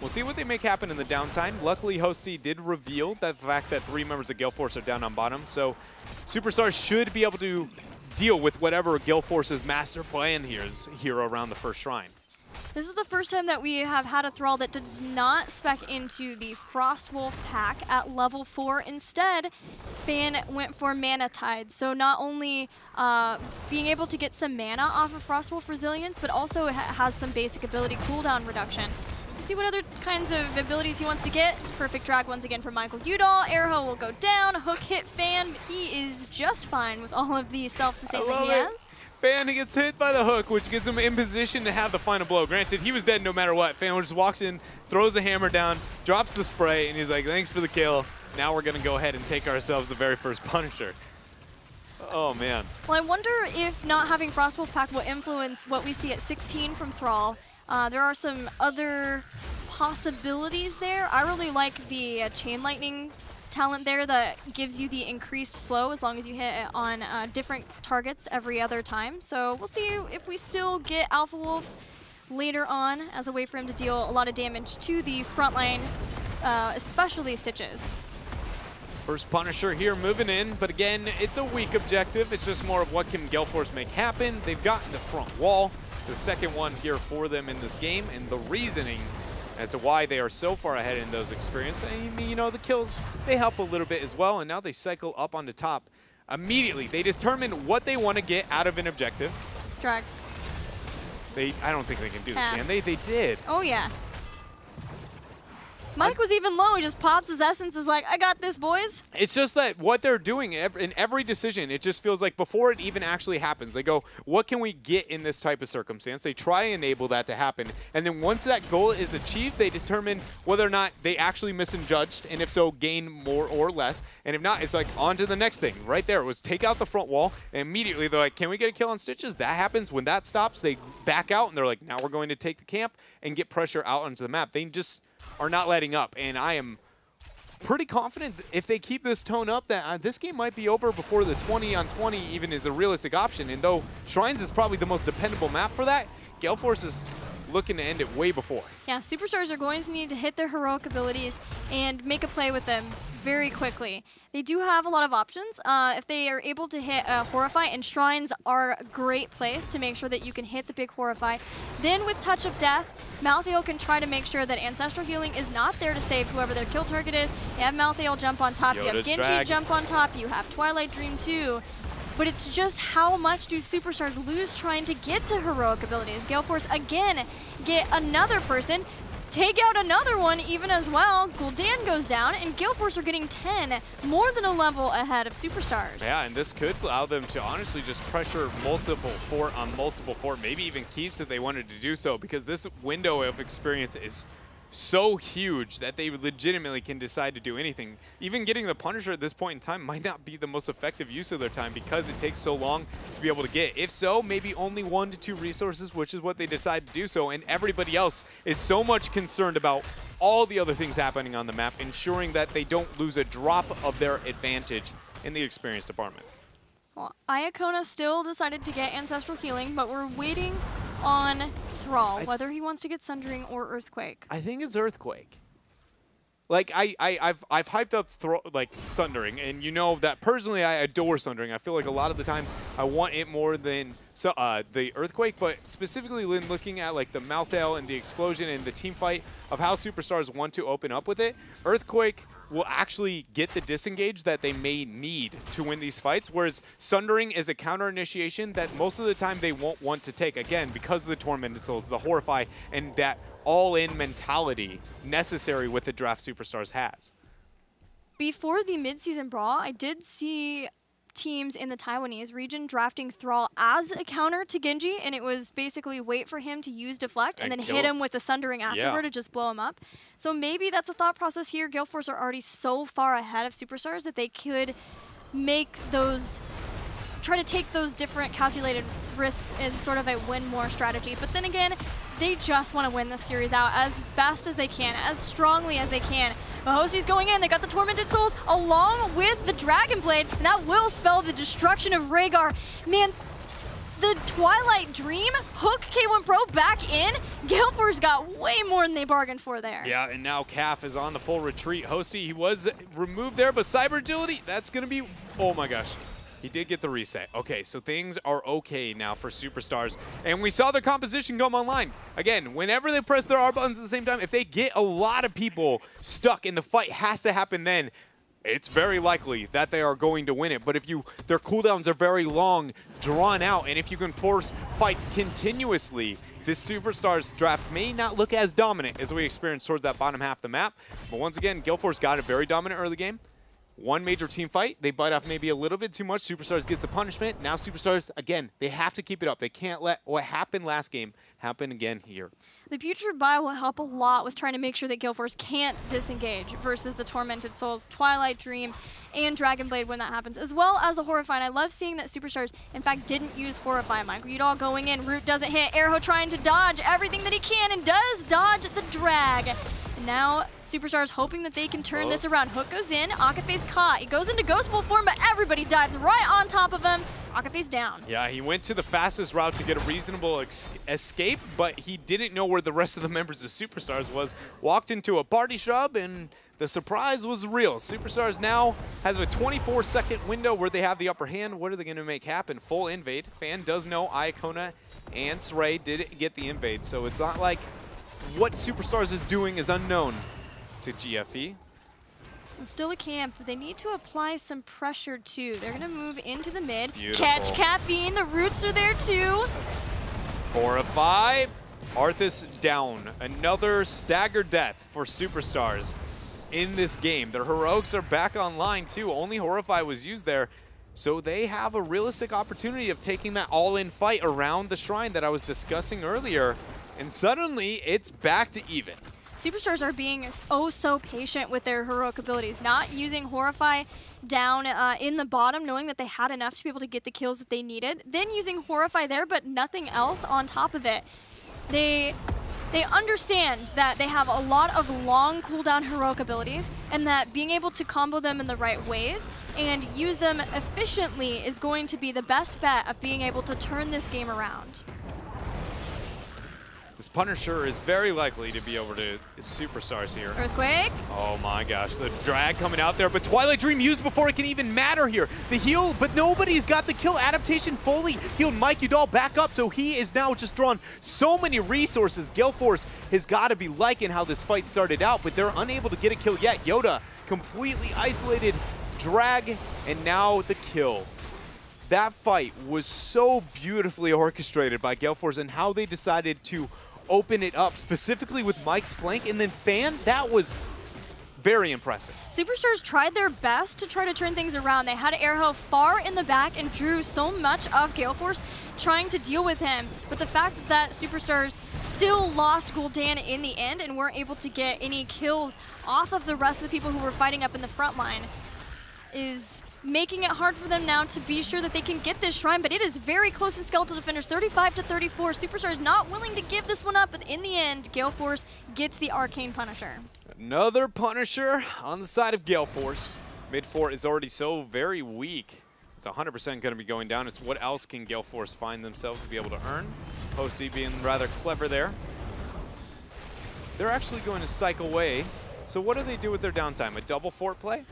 We'll see what they make happen in the downtime. Luckily, Hosty did reveal the fact that 3 members of Gale Force are down on bottom, so Superstars should be able to deal with whatever Gale Force's master plan here around the first shrine. This is the first time that we have had a Thrall that does not spec into the Frostwolf pack at level 4. Instead, Fan went for Mana Tide. So not only being able to get some mana off of Frostwolf Resilience, but also has some basic ability cooldown reduction. We'll see what other kinds of abilities he wants to get. Perfect drag once again from Michael Udall. Arrow will go down. Hook hit Fan, but he is just fine with all of the self-sustain that he has. Fan gets hit by the hook, which gets him in position to have the final blow. Granted, he was dead no matter what. Fan just walks in, throws the hammer down, drops the spray, and he's like, thanks for the kill. Now we're going to go ahead and take ourselves the very first Punisher. Oh, man. Well, I wonder if not having Frostwolf pack will influence what we see at 16 from Thrall. There are some other possibilities there. I really like the Chain Lightning talent there that gives you the increased slow as long as you hit it on different targets every other time. So we'll see if we still get Alpha Wolf later on as a way for him to deal a lot of damage to the front line, especially Stitches. First Punisher here moving in, but again, it's a weak objective. It's just more of what can Gale Force make happen. They've gotten the front wall. It's the second one here for them in this game, and the reasoning as to why they are so far ahead in those experiences. And, you know, the kills, they help a little bit as well, and now they cycle up onto top. Immediately, they determine what they want to get out of an objective. Drag. I don't think they can do this, can they? They did. Oh, yeah. Mike was even low. He just pops his essence, is like, I got this, boys. It's just that what they're doing in every decision, it just feels like before it even actually happens, they go, what can we get in this type of circumstance? They try and enable that to happen. And then once that goal is achieved, they determine whether or not they actually misjudged, and if so, gain more or less. And if not, it's like on to the next thing. Right there, it was take out the front wall, and immediately they're like, can we get a kill on Stitches? That happens. When that stops, they back out, and they're like, now we're going to take the camp and get pressure out onto the map. They just are not letting up, and I am pretty confident that if they keep this tone up that this game might be over before the 20-on-20 even is a realistic option. And though Shrines is probably the most dependable map for that, Gale Force is looking to end it way before. Yeah, Superstars are going to need to hit their heroic abilities and make a play with them very quickly. They do have a lot of options. If they are able to hit Horrify, and Shrines are a great place to make sure that you can hit the big Horrify. Then with Touch of Death, Malthael can try to make sure that Ancestral Healing is not there to save whoever their kill target is. You have Malthael jump on top, you have Genji jump on top, you have Twilight Dream too. But it's just how much do Superstars lose trying to get to heroic abilities. Gale Force again get another person, take out another one even as well. Gul'dan goes down, and Gale Force are getting 10, more than a level ahead of Superstars. Yeah, and this could allow them to honestly just pressure multiple fort on multiple fort, maybe even keeps if they wanted to do so, because this window of experience is so huge that they legitimately can decide to do anything. Even getting the Punisher at this point in time might not be the most effective use of their time because it takes so long to be able to get. If so, maybe only 1 to 2 resources, which is what they decide to do so, and everybody else is so much concerned about all the other things happening on the map, ensuring that they don't lose a drop of their advantage in the experience department. Well, Iacona still decided to get Ancestral Healing, but we're waiting on Thrall, whether he wants to get Sundering or Earthquake. I think it's Earthquake. Like I've hyped up Sundering, and you know that personally I adore Sundering. I feel like a lot of the times I want it more than the Earthquake, but specifically looking at like the Malthael and the explosion and the team fight of how Superstars want to open up with it, Earthquake will actually get the disengage that they may need to win these fights, whereas Sundering is a counter initiation that most of the time they won't want to take, again, because of the Tormented Souls, the Horrify, and that all-in mentality necessary with the draft Superstars has. Before the mid-season brawl, I did see teams in the Taiwanese region drafting Thrall as a counter to Genji, and it was basically wait for him to use Deflect and then hit him with a Sundering afterward to just blow him up. So maybe that's a thought process here. Gale Force are already so far ahead of Superstars that they could make those, try to take those different calculated risks in sort of a win more strategy. But then again, they just want to win this series out as fast as they can, as strongly as they can. Mahosti's going in, they got the Tormented Souls along with the Dragon Blade, and that will spell the destruction of Rhaegar. Man, the Twilight Dream, Hook K1 Pro back in. Gale Force got way more than they bargained for there. Yeah, and now Calf is on the full retreat. Hosty, he was removed there, but Cyber Agility, that's going to be, oh my gosh. He did get the reset. Okay, so things are okay now for Superstars. And we saw their composition come online. Again, whenever they press their R buttons at the same time, if they get a lot of people stuck and the fight has to happen then, it's very likely that they are going to win it. But if their cooldowns are very long, drawn out, and if you can force fights continuously, this Superstars draft may not look as dominant as we experienced towards that bottom half of the map. But once again, Gale Force got a very dominant early game. One major team fight, they bite off maybe a little bit too much. Superstars gets the punishment. Now Superstars, again, they have to keep it up. They can't let what happened last game happen again here. The Putrid Bile will help a lot with trying to make sure that Gale Force can't disengage versus the Tormented Souls, Twilight Dream, and Dragon Blade when that happens, as well as the Horrify. And I love seeing that Superstars, in fact, didn't use Horrify. Michael Udall going in, Root doesn't hit, Airho trying to dodge everything that he can and does dodge the drag. And now Superstars hoping that they can turn this around. Hook goes in, Akaface caught. He goes into Ghost Wolf form, but everybody dives right on top of him. Akaface down. Yeah, he went to the fastest route to get a reasonable escape, but he didn't know where the rest of the members of Superstars was. Walked into a party shrub, and the surprise was real. Superstars now has a 24-second window where they have the upper hand. What are they going to make happen? Full invade. Fan does know Iacona and Sray did get the invade, so it's not like what Superstars is doing is unknown to GFE. And still a camp, but they need to apply some pressure too. They're gonna move into the mid. Beautiful. Catch Caffeine, the Roots are there too. 4-5, Arthas down. Another stagger death for Superstars in this game. Their heroics are back online too. Only Horrify was used there. So they have a realistic opportunity of taking that all-in fight around the shrine that I was discussing earlier. And suddenly, it's back to even. Superstars are being oh so patient with their heroic abilities, not using Horrify down in the bottom, knowing that they had enough to be able to get the kills that they needed. Then using Horrify there, but nothing else on top of it. They understand that they have a lot of long cooldown heroic abilities, and that being able to combo them in the right ways and use them efficiently is going to be the best bet of being able to turn this game around. This Punisher is very likely to be over to Superstars here. Earthquake. Oh my gosh, the drag coming out there, but Twilight Dream used before it can even matter here. The heal, but nobody's got the kill. Adaptation fully healed Mike Udall back up, so he is now just drawn so many resources. Gale Force has got to be liking how this fight started out, but they're unable to get a kill yet. Yoda completely isolated, drag, and now the kill. That fight was so beautifully orchestrated by Gale Force and how they decided to open it up, specifically with Mike's flank and then Fan. That was very impressive. Superstars tried their best to try to turn things around. They had Airho far in the back and drew so much of Gale Force trying to deal with him. But the fact that Superstars still lost Gul'dan in the end and weren't able to get any kills off of the rest of the people who were fighting up in the front line is making it hard for them now to be sure that they can get this shrine, but it is very close in Skeletal Defenders, 35-34. Superstars not willing to give this one up, but in the end, Gale Force gets the Arcane Punisher. Another Punisher on the side of Gale Force. Mid fort is already so very weak. It's 100% going to be going down. It's what else can Gale Force find themselves to be able to earn? OC being rather clever there. They're actually going to cycle away. So what do they do with their downtime? A double fort play?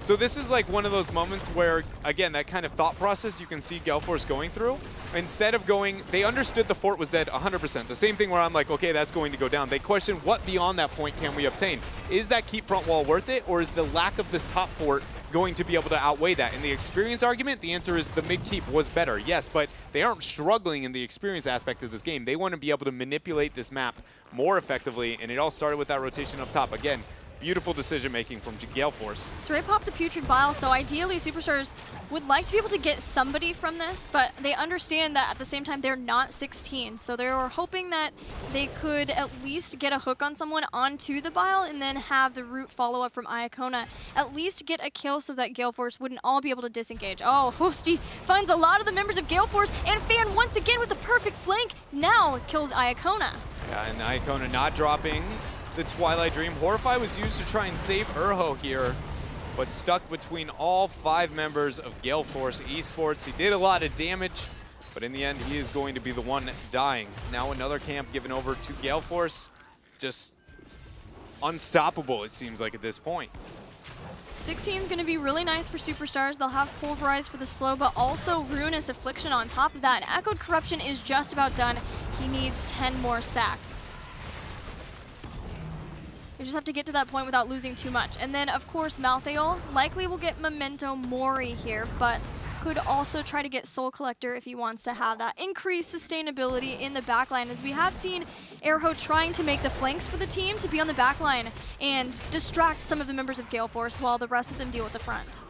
So this is like one of those moments where, again, that kind of thought process you can see Gale Force going through. Instead of going, they understood the fort was dead 100%. The same thing where I'm like, okay, that's going to go down. They question what beyond that point can we obtain? Is that keep front wall worth it, or is the lack of this top fort going to be able to outweigh that? In the experience argument, the answer is the mid keep was better, yes, but they aren't struggling in the experience aspect of this game. They want to be able to manipulate this map more effectively, and it all started with that rotation up top. Again, beautiful decision-making from Gale Force. Stray popped the Putrid Bile, so ideally Superstars would like to be able to get somebody from this, but they understand that at the same time they're not 16, so they were hoping that they could at least get a hook on someone onto the Bile and then have the root follow-up from Iacona. At least get a kill so that Gale Force wouldn't all be able to disengage. Oh, Hosty finds a lot of the members of Gale Force, and Fan once again with the perfect flank now kills Iacona. Yeah, and Iacona not dropping the Twilight Dream. Horrify was used to try and save Urho here, but stuck between all 5 members of Gale Force eSports. He did a lot of damage, But in the end, he is going to be the one dying. Now another camp given over to Gale Force. Just unstoppable, it seems like, at this point. 16 is going to be really nice for Superstars. They'll have Pulverize for the slow, but also Ruinous Affliction on top of that. And Echoed Corruption is just about done. He needs 10 more stacks. You just have to get to that point without losing too much. And then, of course, Malthael likely will get Memento Mori here, but could also try to get Soul Collector if he wants to have that increased sustainability in the backline, as we have seen Airho trying to make the flanks for the team to be on the backline and distract some of the members of Gale Force while the rest of them deal with the front.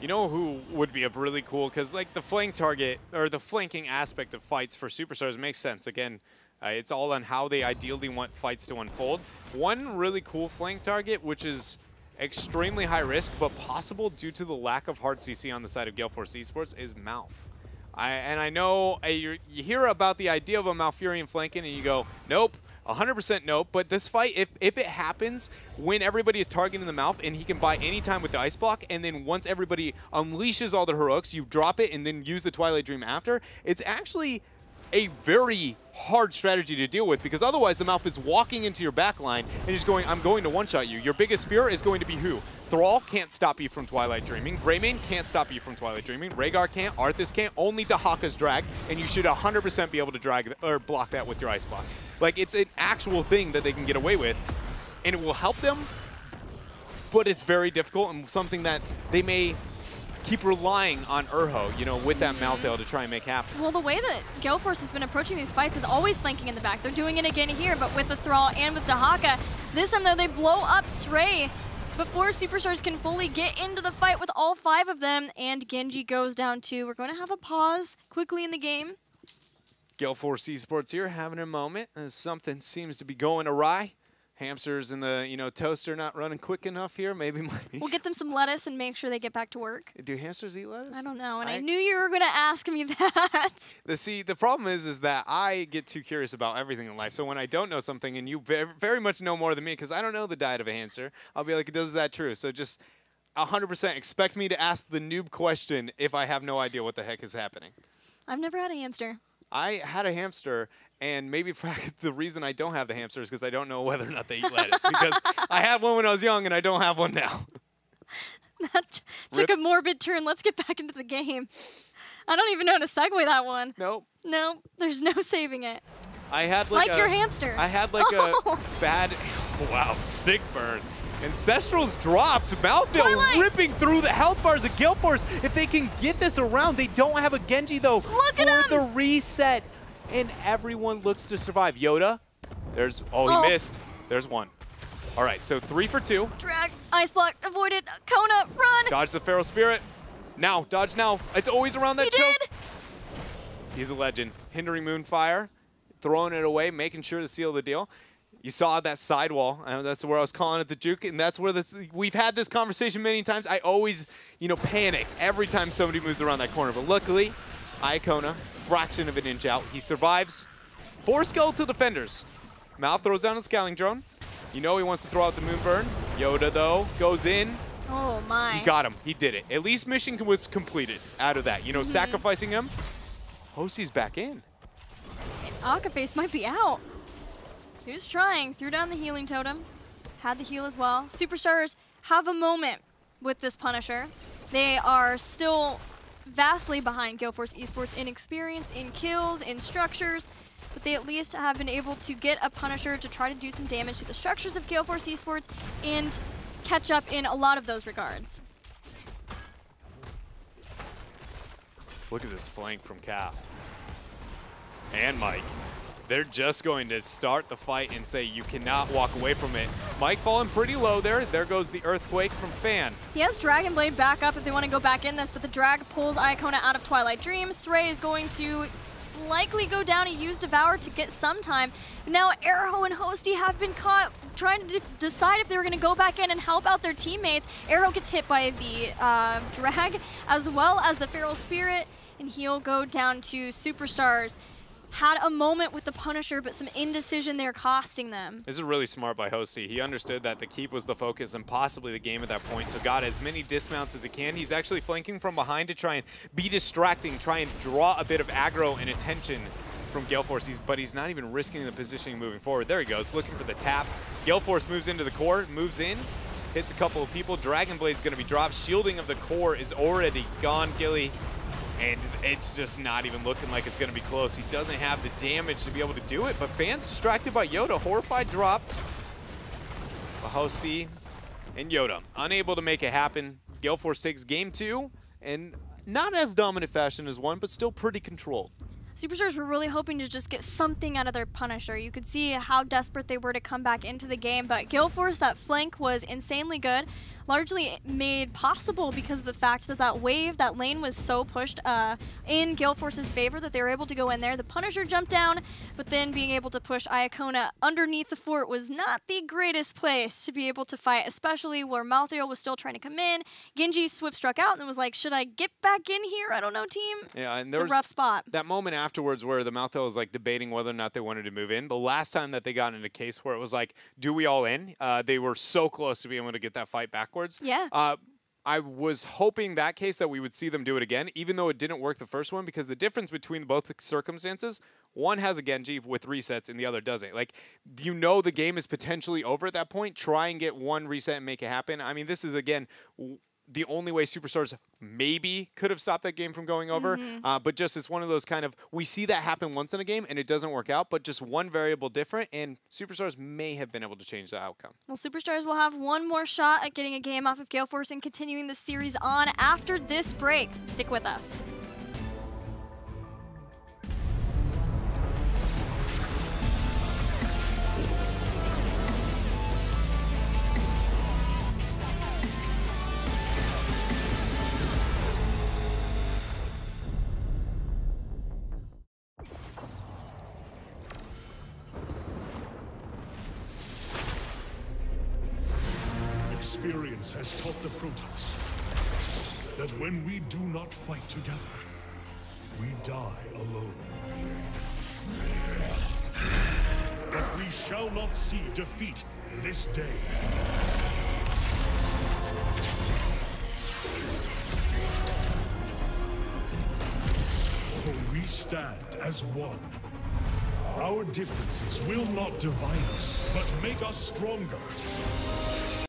You know who would be a really cool, because like the flank target, or the flanking aspect of fights for Superstars makes sense. Again, it's all on how they ideally want fights to unfold. One really cool flank target, which is extremely high risk, but possible due to the lack of hard CC on the side of Gale Force eSports, is Malf. And I know you hear about the idea of a Malfurion flanking and you go, nope, 100% nope. But this fight, if it happens when everybody is targeting the Malf and he can buy any time with the Ice Block, and then once everybody unleashes all their heroics, you drop it and then use the Twilight Dream after, it's actually a very hard strategy to deal with, because otherwise the Malf is walking into your backline and just going, I'm going to one-shot you. Your biggest fear is going to be who? Thrall can't stop you from Twilight Dreaming. Greymane can't stop you from Twilight Dreaming. Rhaegar can't. Arthas can't. Only Dahaka's drag, and you should 100% be able to drag or block that with your Ice Block. Like, it's an actual thing that they can get away with, and it will help them, but it's very difficult and something that they may keep relying on Urho, you know, with that Malthael to try and make happen. Well, the way that Gale Force has been approaching these fights is always flanking in the back. They're doing it again here, but with the Thrall and with Dahaka. This time, though, they blow up Srey before Superstars can fully get into the fight with all 5 of them, and Genji goes down too. We're going to have a pause quickly in the game. Gale Force eSports here having a moment as something seems to be going awry. Hamsters in the, you know, toaster not running quick enough here. Maybe. We'll get them some lettuce and make sure they get back to work. Do hamsters eat lettuce? I don't know, and I knew you were going to ask me that. The problem is that I get too curious about everything in life. So when I don't know something and you very much know more than me, because I don't know the diet of a hamster, I'll be like, is that true? So just 100% expect me to ask the noob question if I have no idea what the heck is happening. I've never had a hamster. I had a hamster, and maybe the reason I don't have the hamster is because I don't know whether or not they eat lettuce. Because I had one when I was young, and I don't have one now. That took a morbid turn. Let's get back into the game. I don't even know how to segue that one. Nope. No, there's no saving it. I had like your hamster. I had like a bad, wow, sick burn. Ancestral's dropped. Malthael ripping through the health bars of Gale Force. If they can get this around, they don't have a Genji though. Look at him! For the reset. And everyone looks to survive. Yoda, there's, he missed. There's one. All right, so 3 for 2. Drag, Ice Block, avoided, Kona, run! Dodge the Feral Spirit. Now, dodge now. It's always around that choke. Did. He's a legend. Hindering Moonfire, throwing it away, making sure to seal the deal. You saw that sidewall, and that's where I was calling it the juke, and that's where we've had this conversation many times. I always, you know, panic every time somebody moves around that corner, but luckily, Iacona, fraction of an inch out. He survives. 4 skeletal defenders. Malf throws down a Scowling Drone. You know he wants to throw out the Moonburn. Yoda, though, goes in. Oh, my. He got him. He did it. At least mission was completed out of that. You know, sacrificing him. Hostie's back in. And Akaface might be out. He was trying. Threw down the healing totem. Had the heal as well. Superstars have a moment with this Punisher. They are still vastly behind Gale Force eSports in experience, in kills, in structures, but they at least have been able to get a Punisher to try to do some damage to the structures of Gale Force eSports and catch up in a lot of those regards. Look at this flank from Calf. And Mike. They're just going to start the fight and say you cannot walk away from it. Mike falling pretty low there. There goes the Earthquake from Fan. He has Dragon Blade back up if they want to go back in this, but the drag pulls Iacona out of Twilight Dream. Srey is going to likely go down. He used Devour to get some time. Now Airho and Hostie have been caught trying to decide if they were going to go back in and help out their teammates. Airho gets hit by the drag as well as the Feral Spirit, and he'll go down to Superstars. had a moment with the Punisher, but some indecision there costing them. This is really smart by Hosty. He understood that the keep was the focus and possibly the game at that point, so got as many dismounts as he can. He's actually flanking from behind to try and be distracting, try and draw a bit of aggro and attention from Gale Force, but he's not even risking the positioning moving forward. There he goes, looking for the tap. Gale Force moves into the core, moves in, hits a couple of people. Dragon Blade's going to be dropped. Shielding of the core is already gone, Gilly. And it's just not even looking like it's going to be close. He doesn't have the damage to be able to do it, but fans distracted by Yoda. Horrified dropped. Hosty and Yoda unable to make it happen. Gale Force takes game 2, and not as dominant fashion as 1, but still pretty controlled. Superstars were really hoping to just get something out of their Punisher. You could see how desperate they were to come back into the game, but Gale Force, that flank was insanely good, largely made possible because of the fact that that wave, that lane was so pushed in Gale Force's favor that they were able to go in there. The Punisher jumped down, but then being able to push Iacona underneath the fort was not the greatest place to be able to fight, especially where Malthael was still trying to come in. Genji swift struck out and was like, should I get back in here? I don't know, team. Yeah, and there was a rough spot. That moment afterwards where the Malthael was like debating whether or not they wanted to move in. The last time that they got in a case where it was like, do we all in? They were so close to being able to get that fight backwards. Yeah. I was hoping that case that we would see them do it again, even though it didn't work the first one, because the difference between both circumstances, one has a Genji with resets and the other doesn't. Like, you know the game is potentially over at that point. Try and get one reset and make it happen. I mean, this is, again, the only way Superstars maybe could have stopped that game from going over. But just it's one of those kind of, we see that happen once in a game and it doesn't work out, but just one variable different, and Superstars may have been able to change the outcome. Well, Superstars will have one more shot at getting a game off of Gale Force and continuing the series on after this break. Stick with us. Experience has taught the Protoss that when we do not fight together, we die alone. But we shall not see defeat this day. For we stand as one. Our differences will not divide us, but make us stronger.